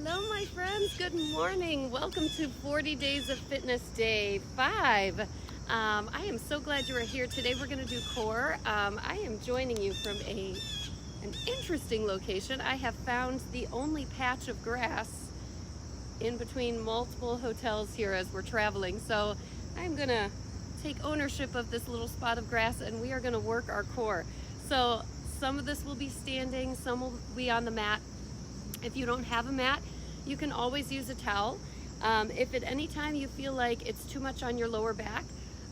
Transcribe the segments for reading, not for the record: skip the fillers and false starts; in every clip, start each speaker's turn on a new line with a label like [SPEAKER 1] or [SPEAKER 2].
[SPEAKER 1] Hello, my friends. Good morning. Welcome to 40 Days of Fitness Day 5. I am so glad you are here. Today we're going to do core. I am joining you from an interesting location. I have found the only patch of grass in between multiple hotels here as we're traveling. So I'm going to take ownership of this little spot of grass and we are going to work our core. So some of this will be standing, some will be on the mat. If you don't have a mat, you can always use a towel. If at any time you feel like it's too much on your lower back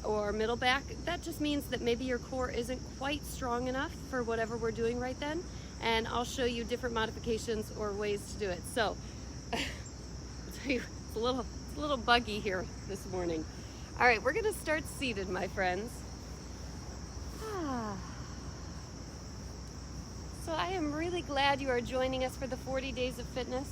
[SPEAKER 1] or middle back, that just means that maybe your core isn't quite strong enough for whatever we're doing right then. And I'll show you different modifications or ways to do it. So, I'll tell you, it's a little buggy here this morning. All right, we're gonna start seated, my friends. So I am really glad you are joining us for the 40 Days of Fitness.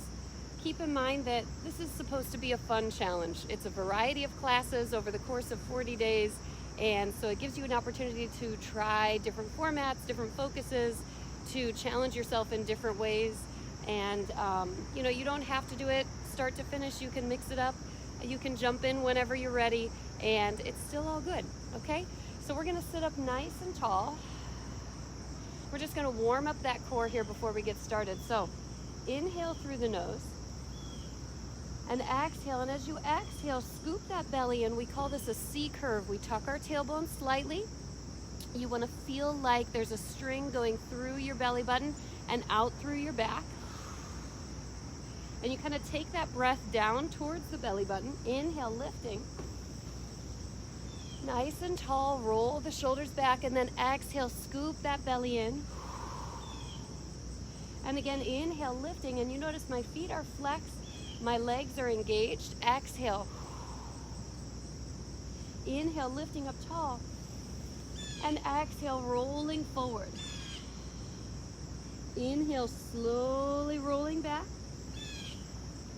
[SPEAKER 1] Keep in mind that this is supposed to be a fun challenge. It's a variety of classes over the course of 40 days, and so it gives you an opportunity to try different formats, different focuses, to challenge yourself in different ways. And you don't have to do it start to finish. You can mix it up. You can jump in whenever you're ready, and it's still all good, okay? So we're gonna sit up nice and tall. We're just going to warm up that core here before we get started. So inhale through the nose and exhale. And as you exhale, scoop that belly in. We call this a C curve. We tuck our tailbone slightly. You want to feel like there's a string going through your belly button and out through your back. And you kind of take that breath down towards the belly button. Inhale, lifting. Nice and tall, roll the shoulders back, and then exhale, scoop that belly in. And again, inhale, lifting, and you notice my feet are flexed, my legs are engaged. Exhale. Inhale, lifting up tall, and exhale, rolling forward. Inhale, slowly rolling back,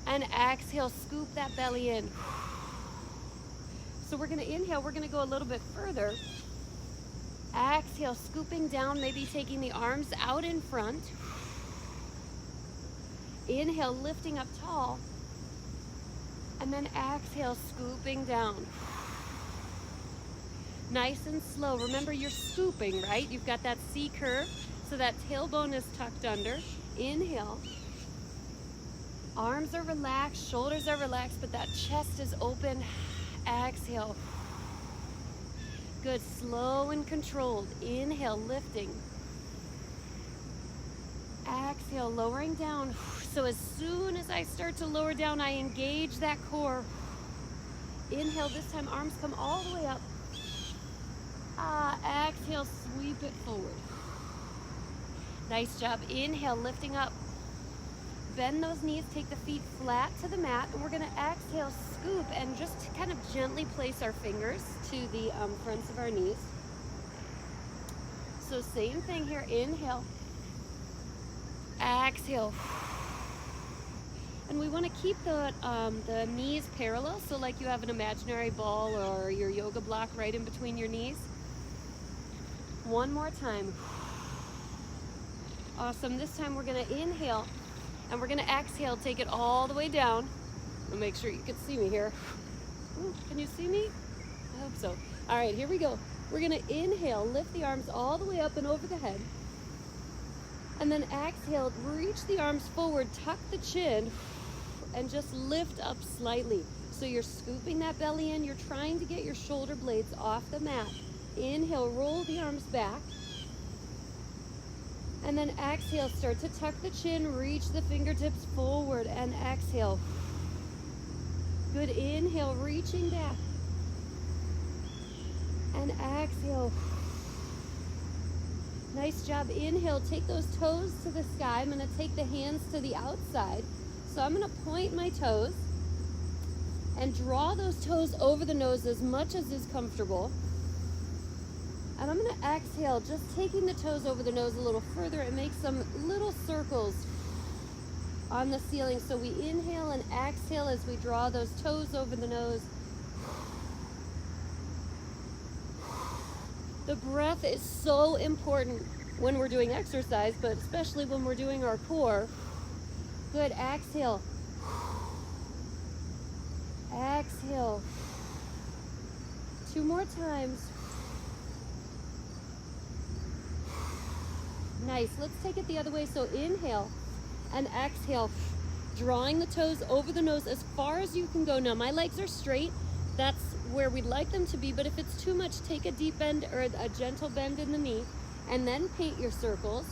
[SPEAKER 1] and exhale, scoop that belly in. So we're going to inhale, we're going to go a little bit further. Exhale, scooping down, maybe taking the arms out in front. Inhale, lifting up tall. And then exhale, scooping down. Nice and slow. Remember, you're scooping, right? You've got that C curve, so that tailbone is tucked under. Inhale. Arms are relaxed, shoulders are relaxed, but that chest is open. Exhale. Good, slow and controlled. Inhale, lifting. Exhale, lowering down. So as soon as I start to lower down, I engage that core. Inhale, this time arms come all the way up. Exhale, sweep it forward. Nice job. Inhale, lifting up. Bend those knees, take the feet flat to the mat, and we're going to exhale, scoop, and just kind of gently place our fingers to the fronts of our knees. So same thing here, inhale, exhale. And we want to keep the knees parallel, so like you have an imaginary ball or your yoga block right in between your knees. One more time. Awesome. This time we're going to inhale. And we're going to exhale, take it all the way down. I'll make sure you can see me here. Ooh, can you see me? I hope so. All right, here we go. We're going to inhale, lift the arms all the way up and over the head. And then exhale, reach the arms forward, tuck the chin, and just lift up slightly. So you're scooping that belly in. You're trying to get your shoulder blades off the mat. Inhale, roll the arms back. And then exhale, start to tuck the chin, reach the fingertips forward, and exhale. Good, inhale, reaching back. And exhale. Nice job. Inhale, take those toes to the sky. I'm gonna take the hands to the outside. So I'm gonna point my toes and draw those toes over the nose as much as is comfortable. And I'm going to exhale, just taking the toes over the nose a little further and make some little circles on the ceiling. So we inhale and exhale as we draw those toes over the nose. The breath is so important when we're doing exercise, but especially when we're doing our core. Good, exhale. Exhale. 2 more times. Nice. Let's take it the other way. So inhale and exhale, drawing the toes over the nose as far as you can go. Now my legs are straight. That's where we'd like them to be, but if it's too much, take a deep bend or a gentle bend in the knee and then paint your circles.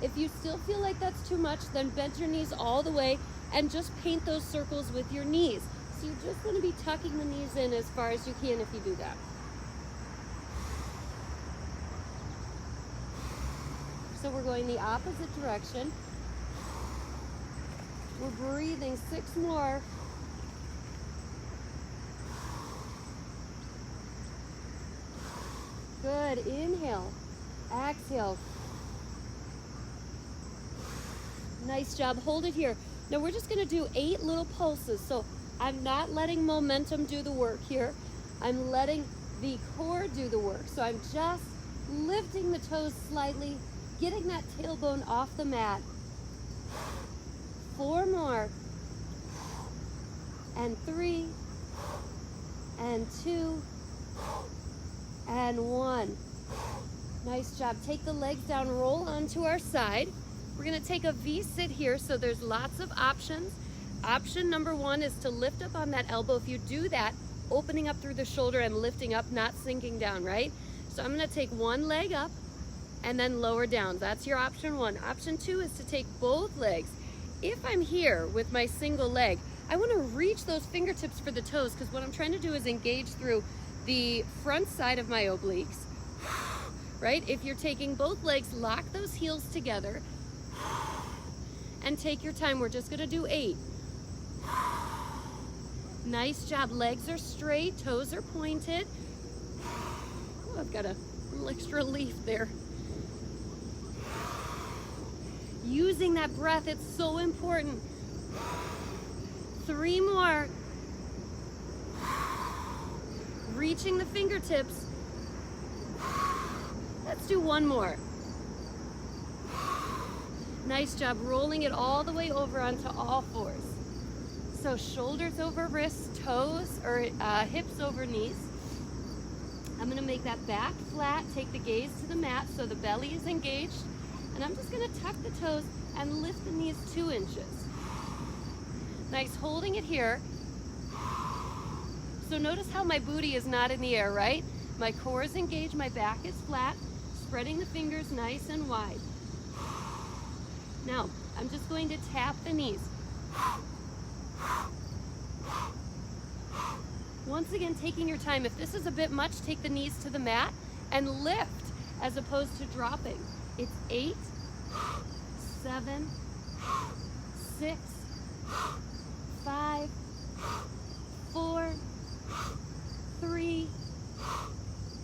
[SPEAKER 1] If you still feel like that's too much, then bend your knees all the way and just paint those circles with your knees. So you just want to be tucking the knees in as far as you can if you do that. So we're going the opposite direction. We're breathing 6 more. Good. Inhale. Exhale. Nice job. Hold it here. Now we're just going to do 8 little pulses. So I'm not letting momentum do the work here. I'm letting the core do the work. So I'm just lifting the toes slightly, getting that tailbone off the mat. 4 more. And 3. And 2. And 1. Nice job. Take the legs down, roll onto our side. We're going to take a V-sit here, so there's lots of options. Option number 1 is to lift up on that elbow. If you do that, opening up through the shoulder and lifting up, not sinking down, right? So I'm going to take one leg up and then lower down. That's your option 1. Option 2 is to take both legs. If I'm here with my single leg, I want to reach those fingertips for the toes, because what I'm trying to do is engage through the front side of my obliques, right? If you're taking both legs, lock those heels together and take your time. We're just going to do 8. Nice job. Legs are straight, toes are pointed. Oh, I've got a little extra leaf there. Using that breath, it's so important. 3 more. Reaching the fingertips. Let's do 1 more. Nice job. Rolling it all the way over onto all 4s. So shoulders over wrists, toes or hips over knees. I'm going to make that back flat. Take the gaze to the mat so the belly is engaged. And I'm just going to tuck the toes and lift the knees 2 inches. Nice. Holding it here. So notice how my booty is not in the air, right? My core is engaged, my back is flat, spreading the fingers nice and wide. Now, I'm just going to tap the knees. Once again, taking your time. If this is a bit much, take the knees to the mat and lift as opposed to dropping. It's 8, 7, 6, 5, 4, 3,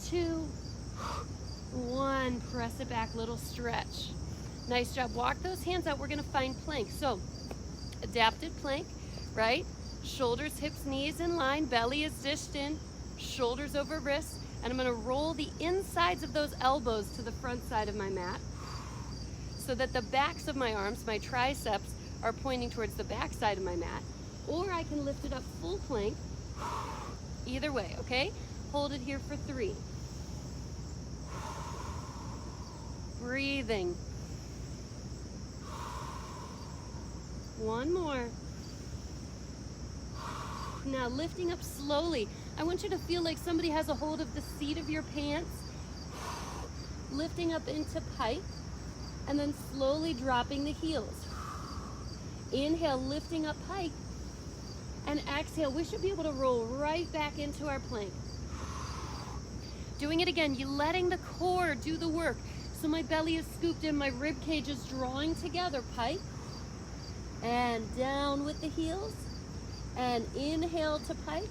[SPEAKER 1] 2, 1. Press it back, little stretch. Nice job. Walk those hands out. We're going to find plank. So, adapted plank, right? Shoulders, hips, knees in line. Belly is dished in. Shoulders over wrists. And I'm going to roll the insides of those elbows to the front side of my mat so that the backs of my arms, my triceps, are pointing towards the back side of my mat. Or I can lift it up full plank. Either way, okay? Hold it here for 3. Breathing. 1 more. Now lifting up slowly. I want you to feel like somebody has a hold of the seat of your pants. Lifting up into pike and then slowly dropping the heels. Inhale, lifting up pike. And exhale. We should be able to roll right back into our plank. Doing it again. You're letting the core do the work. So my belly is scooped in, my rib cage is drawing together. Pike. And down with the heels. And inhale to pike.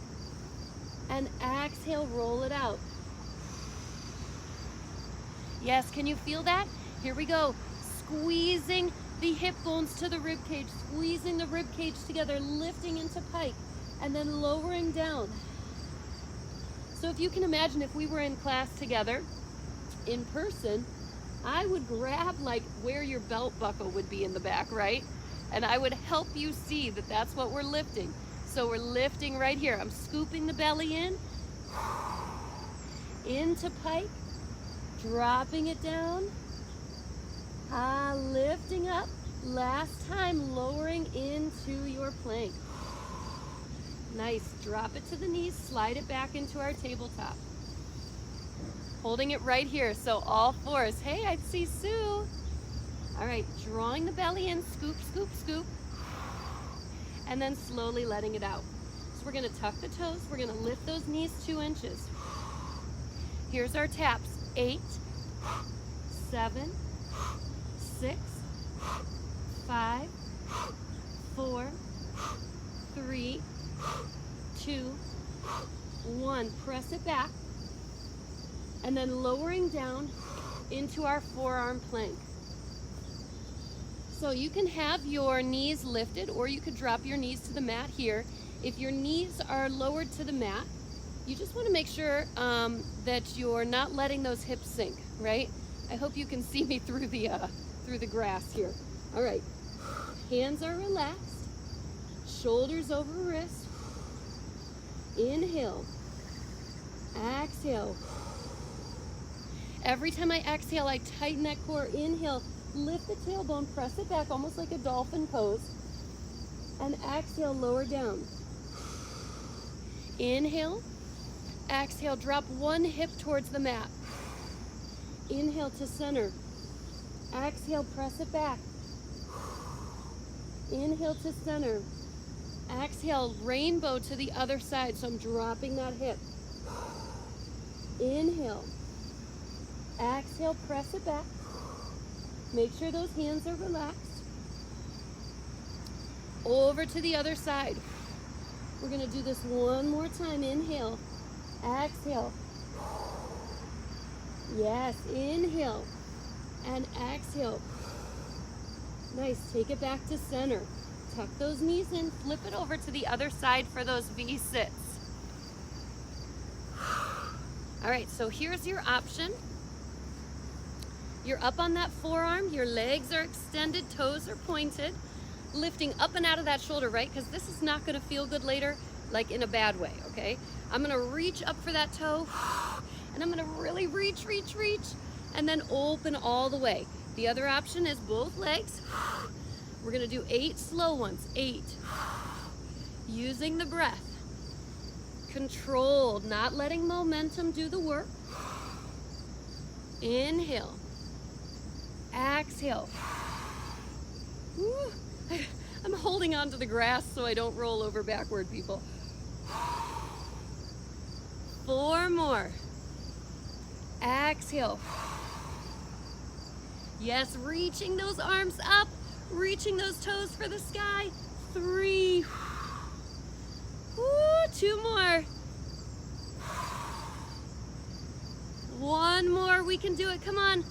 [SPEAKER 1] And exhale, roll it out. Yes, can you feel that? Here we go. Squeezing the hip bones to the rib cage, squeezing the rib cage together, lifting into pike, and then lowering down. So if you can imagine, if we were in class together in person, I would grab like where your belt buckle would be in the back, right? And I would help you see that that's what we're lifting. So we're lifting right here. I'm scooping the belly in, into pike, dropping it down, lifting up. Last time, lowering into your plank. Nice, drop it to the knees, slide it back into our tabletop. Holding it right here, so all fours. Hey, I see Sue. All right, drawing the belly in, scoop, scoop, scoop, and then slowly letting it out. So we're gonna tuck the toes, we're gonna lift those knees 2 inches. Here's our taps, 8, 7, 6, 5, 4, 3, 2, 1. Press it back, and then lowering down into our forearm plank. So you can have your knees lifted, or you could drop your knees to the mat here. If your knees are lowered to the mat, you just want to make sure that you're not letting those hips sink, right? I hope you can see me through the grass here. All right, hands are relaxed, shoulders over wrists. Inhale, exhale. Every time I exhale, I tighten that core. Inhale, lift the tailbone, press it back almost like a dolphin pose, and exhale, lower down. Inhale, exhale, drop one hip towards the mat. Inhale to center. Exhale, press it back. Inhale to center. Exhale, rainbow to the other side, so I'm dropping that hip. Inhale. Exhale, press it back. Make sure those hands are relaxed. Over to the other side. We're gonna do this one more time. Inhale, exhale. Yes, inhale and exhale. Nice, take it back to center. Tuck those knees in, flip it over to the other side for those V-sits. All right, so here's your option. You're up on that forearm, your legs are extended, toes are pointed, lifting up and out of that shoulder, right? Because this is not gonna feel good later, like in a bad way, okay? I'm gonna reach up for that toe, and I'm gonna really reach, and then open all the way. The other option is both legs. We're gonna do 8 slow ones, 8. Using the breath. Controlled, not letting momentum do the work. Inhale. Exhale. Woo. I'm holding on to the grass so I don't roll over backward, people. 4 more. Exhale. Yes, reaching those arms up, reaching those toes for the sky. 3. Woo, 2 more. 1 more, we can do it, come on.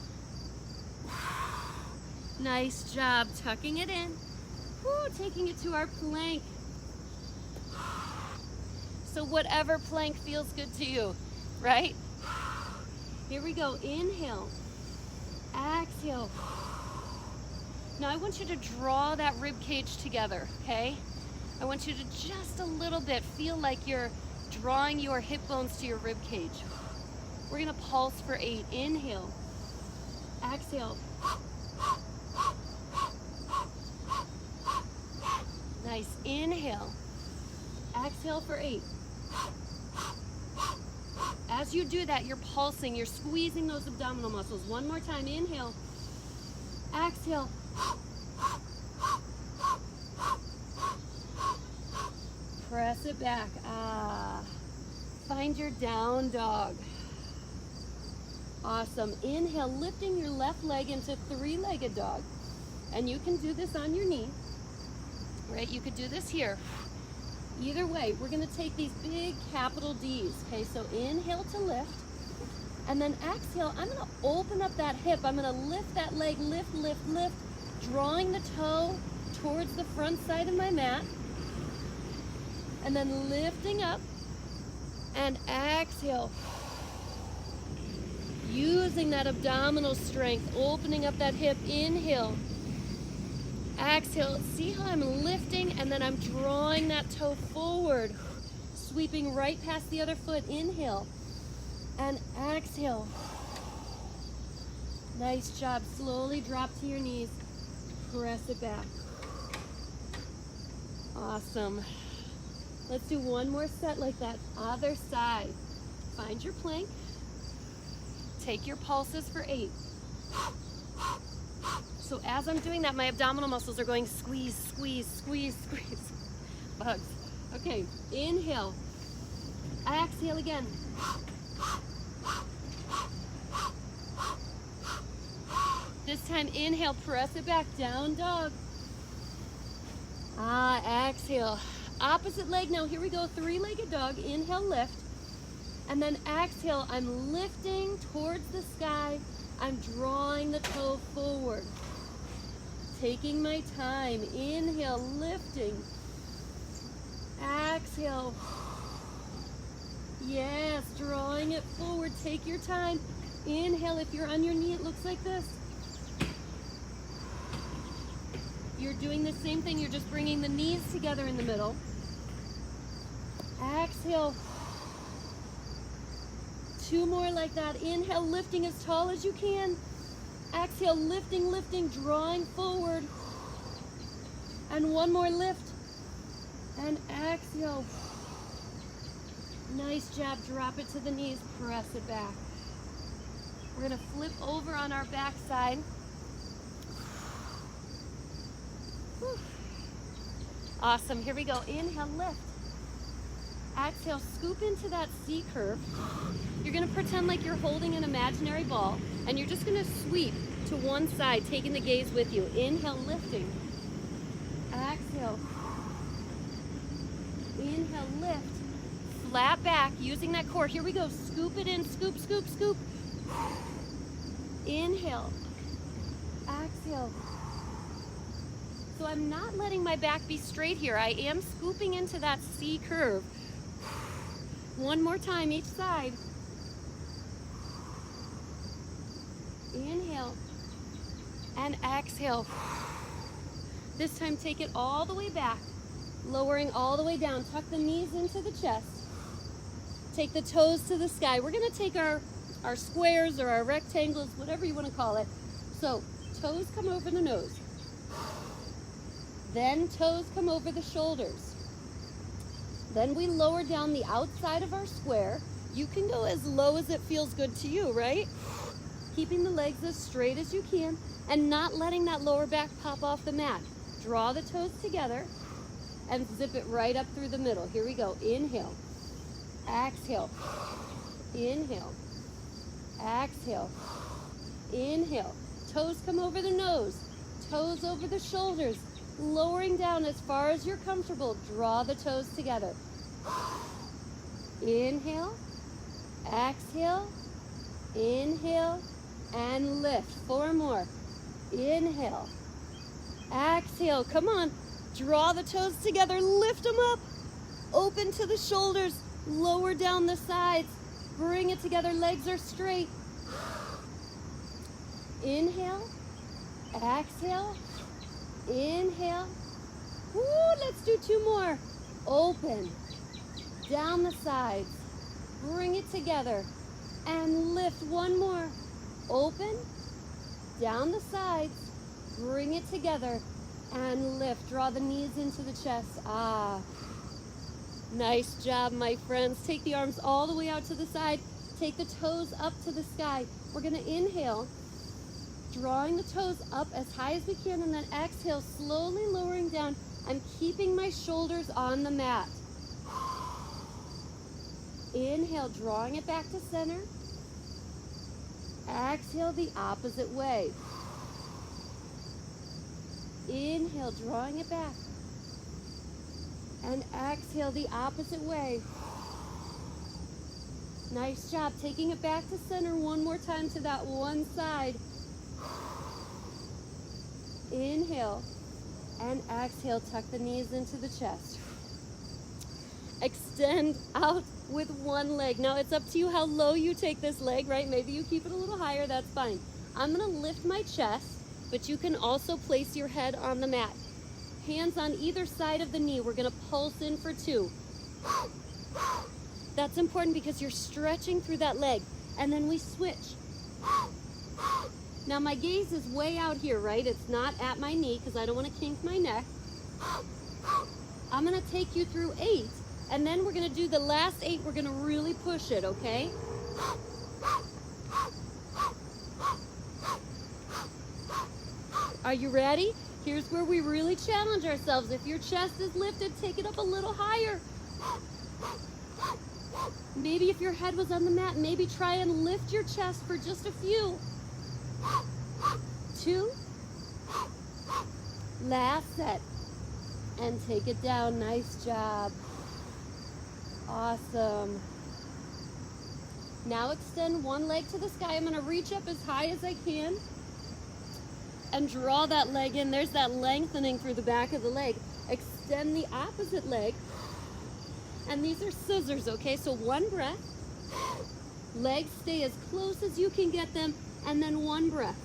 [SPEAKER 1] Nice job, tucking it in. Woo, taking it to our plank. So whatever plank feels good to you, right? Here we go, inhale, exhale. Now I want you to draw that rib cage together, okay? I want you to just a little bit feel like you're drawing your hip bones to your rib cage. We're gonna pulse for 8. Inhale, exhale. Nice, inhale, exhale for 8. As you do that, you're pulsing, you're squeezing those abdominal muscles. 1 more time, inhale, exhale. Press it back. Find your down dog. Awesome. Inhale, lifting your left leg into 3-legged dog. And you can do this on your knee, right? You could do this here. Either way, we're gonna take these big capital D's, okay? So inhale to lift, and then exhale, I'm gonna open up that hip. I'm gonna lift that leg, lift, drawing the toe towards the front side of my mat, and then lifting up, and exhale. Using that abdominal strength, opening up that hip, inhale, Exhale, see how I'm lifting and then I'm drawing that toe forward, sweeping right past the other foot. Inhale and exhale. Nice job. Slowly drop to your knees. Press it back. Awesome. Let's do one more set like that. Other side. Find your plank. Take your pulses for 8. So as I'm doing that, my abdominal muscles are going squeeze, squeeze, squeeze, squeeze. Bugs. Okay, inhale. Exhale again. This time, inhale, press it back, down dog. Exhale. Opposite leg now, here we go, 3-legged dog. Inhale, lift. And then exhale, I'm lifting towards the sky. I'm drawing the toe forward. Taking my time. Inhale, lifting. Exhale. Yes, drawing it forward. Take your time. Inhale, if you're on your knee, it looks like this. You're doing the same thing. You're just bringing the knees together in the middle. Exhale. 2 more like that. Inhale, lifting as tall as you can. Exhale, lifting, lifting, drawing forward. And 1 more lift. And exhale. Nice job. Drop it to the knees. Press it back. We're going to flip over on our back side. Awesome. Here we go. Inhale, lift. Exhale, scoop into that C curve. You're going to pretend like you're holding an imaginary ball, and you're just going to sweep to one side, taking the gaze with you. Inhale, lifting. Exhale. Inhale, lift. Flat back, using that core. Here we go. Scoop it in. Scoop, scoop, scoop. Inhale. Exhale. So I'm not letting my back be straight here. I am scooping into that C curve. 1 more time each side. Inhale and exhale. This time take it all the way back, lowering all the way down. Tuck the knees into the chest. Take the toes to the sky. We're going to take our squares or our rectangles, whatever you want to call it. So toes come over the nose. Then toes come over the shoulders. Then we lower down the outside of our square. You can go as low as it feels good to you, right? Keeping the legs as straight as you can and not letting that lower back pop off the mat. Draw the toes together and zip it right up through the middle. Here we go. Inhale. Exhale. Inhale. Exhale. Inhale. Toes come over the nose. Toes over the shoulders. Lowering down as far as you're comfortable. Draw the toes together. Inhale. Exhale. Inhale. And lift. 4 more. Inhale. Exhale. Come on. Draw the toes together. Lift them up. Open to the shoulders. Lower down the sides. Bring it together. Legs are straight. Inhale. Exhale. Inhale. Woo, let's do 2 more. Open. Down the sides. Bring it together. And lift. 1 more. Open. Down the sides. Bring it together. And lift. Draw the knees into the chest. Nice job, my friends. Take the arms all the way out to the side. Take the toes up to the sky. We're going to inhale, drawing the toes up as high as we can, and then exhale, slowly lowering down. I'm keeping my shoulders on the mat. Inhale, drawing it back to center. Exhale the opposite way. Inhale, drawing it back. And exhale the opposite way. Nice job. Taking it back to center 1 more time to that one side. Inhale and exhale. Tuck the knees into the chest. Extend out with one leg. Now it's up to you how low you take this leg, right? Maybe you keep it a little higher, that's fine. I'm gonna lift my chest but you can also place your head on the mat. Hands on either side of the knee. We're gonna pulse in for 2. That's important because you're stretching through that leg. And then we switch. Now my gaze is way out here, right? It's not at my knee because I don't want to kink my neck. I'm gonna take you through 8, and then we're gonna do the last 8. We're gonna really push it, okay? Are you ready? Here's where we really challenge ourselves. If your chest is lifted, take it up a little higher. Maybe if your head was on the mat, maybe try and lift your chest for just a few. 2. Last set. And take it down. Nice job. Awesome. Now extend one leg to the sky. I'm going to reach up as high as I can and draw that leg in. There's that lengthening through the back of the leg. Extend the opposite leg. And these are scissors, okay? So one breath. Legs stay as close as you can get them. And then one breath.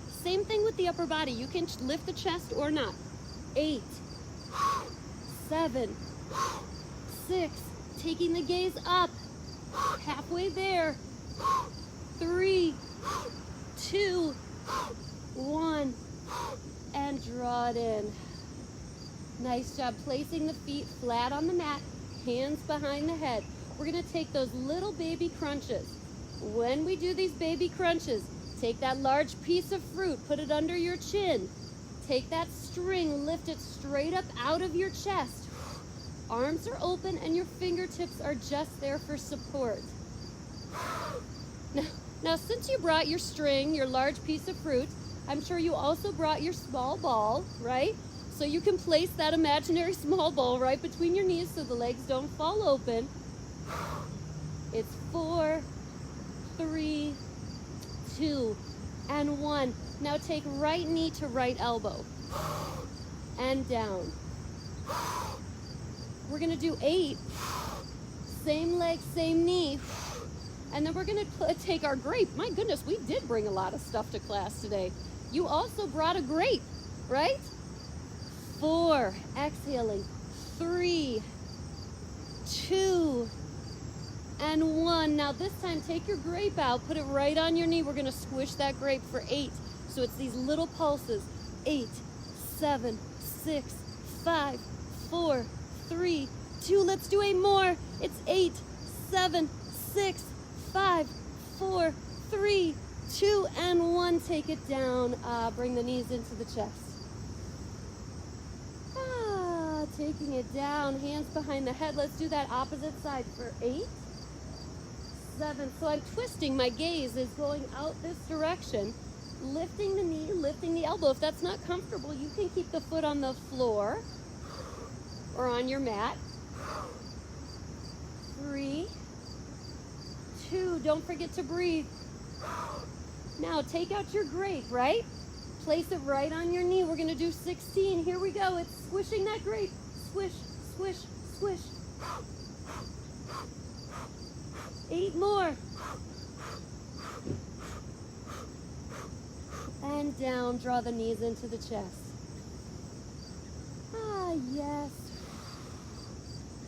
[SPEAKER 1] Same thing with the upper body. You can lift the chest or not. 8, 7, 6. Taking the gaze up. Halfway there. 3, 2, 1. And draw it in. Nice job placing the feet flat on the mat, hands behind the head. We're gonna take those little baby crunches. When we do these baby crunches, take that large piece of fruit, put it under your chin. Take that string, lift it straight up out of your chest. Arms are open and your fingertips are just there for support. Now since you brought your string, your large piece of fruit, I'm sure you also brought your small ball, right? So you can place that imaginary small ball right between your knees so the legs don't fall open. It's 4, 3, 2, and 1. Now take right knee to right elbow and down. We're gonna do 8. Same leg, same knee. And then we're gonna take our grape. My goodness, we did bring a lot of stuff to class today. You also brought a grape, right? 4, exhaling. 3, 2, and 1. Now this time, take your grape out, put it right on your knee. We're gonna squish that grape for 8. So it's these little pulses. 8, 7, 6, 5, 4, 3, 2. Let's do 8 more. It's 8, 7, 6, 5, 4, 3, 2, and 1. Take it down. Bring the knees into the chest. Taking it down, hands behind the head. Let's do that opposite side for 8, 7. So I'm twisting. My gaze is going out this direction. Lifting the knee, lifting the elbow. If that's not comfortable, you can keep the foot on the floor or on your mat. 3, 2. Don't forget to breathe. Now take out your grape, right? Place it right on your knee. We're going to do 16. Here we go. It's squishing that grape. Swish, swish, swish. 8 more. And down. Draw the knees into the chest. Yes.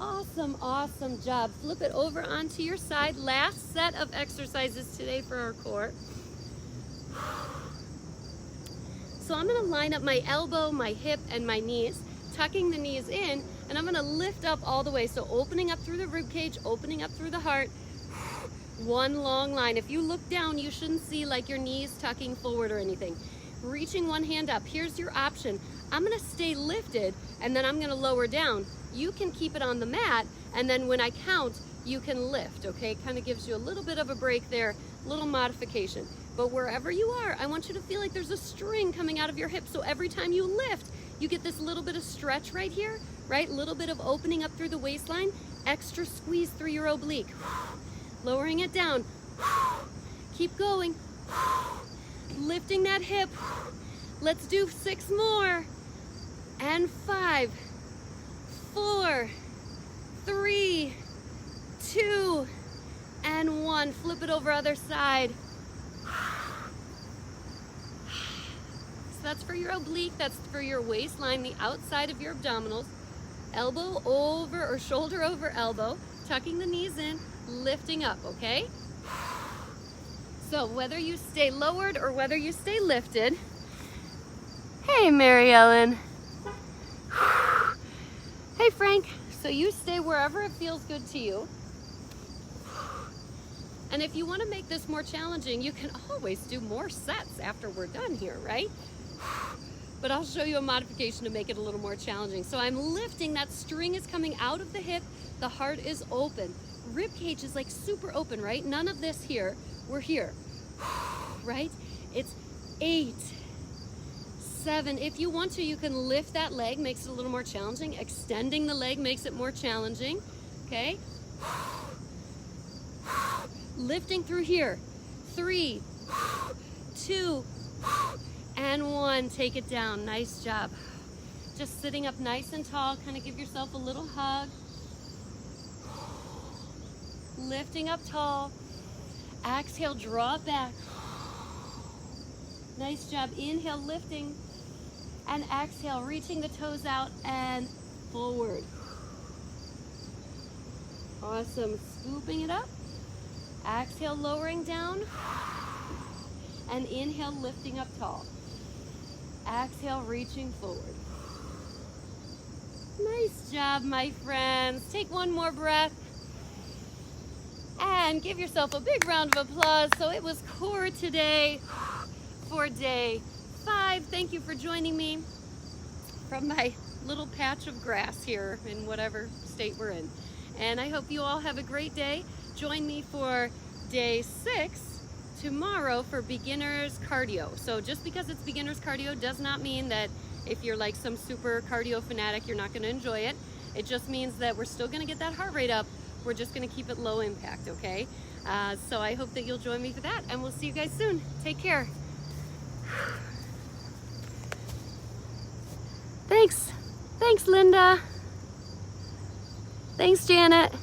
[SPEAKER 1] Awesome, awesome job. Flip it over onto your side. Last set of exercises today for our core. So I'm going to line up my elbow, my hip, and my knees, tucking the knees in, and I'm going to lift up all the way. So opening up through the rib cage, opening up through the heart. One long line. If you look down, you shouldn't see like your knees tucking forward or anything. Reaching one hand up. Here's your option. I'm going to stay lifted, and then I'm going to lower down. You can keep it on the mat, and then when I count, you can lift, okay? Kind of gives you a little bit of a break there, little modification. But wherever you are, I want you to feel like there's a string coming out of your hip. So every time you lift, you get this little bit of stretch right here, right? A little bit of opening up through the waistline, extra squeeze through your oblique. Lowering it down. Keep going. Lifting that hip. Let's do 6 more. And 5, 4, 3, 2, and 1. Flip it over other side. That's for your oblique, that's for your waistline, the outside of your abdominals. Elbow over or shoulder over elbow, tucking the knees in, lifting up, okay? So whether you stay lowered or whether you stay lifted. Hey, Mary Ellen. Hey, Frank. So you stay wherever it feels good to you. And if you want to make this more challenging, you can always do more sets after we're done here, right? But I'll show you a modification to make it a little more challenging. So I'm lifting, that string is coming out of the hip, the heart is open. Rib cage is like super open, right? None of this here, we're here, right? It's 8, 7. If you want to, you can lift that leg, makes it a little more challenging. Extending the leg makes it more challenging, okay? Lifting through here, 3, 2, and 1. Take it down. Nice job. Just sitting up nice and tall. Kind of give yourself a little hug. Lifting up tall. Exhale, draw it back. Nice job. Inhale, lifting. And exhale, reaching the toes out and forward. Awesome. Scooping it up. Exhale, lowering down. And inhale, lifting up tall. Exhale, reaching forward. Nice job, my friends. Take one more breath. And give yourself a big round of applause. So it was core today for day 5. Thank you for joining me from my little patch of grass here in whatever state we're in. And I hope you all have a great day. Join me for day 6 tomorrow for beginners cardio. So just because it's beginners cardio does not mean that if you're like some super cardio fanatic, you're not going to enjoy it. It just means that we're still going to get that heart rate up. We're just going to keep it low impact, okay? So I hope that you'll join me for that, and we'll see you guys soon. Take care. Thanks. Thanks, Linda. Thanks, Janet.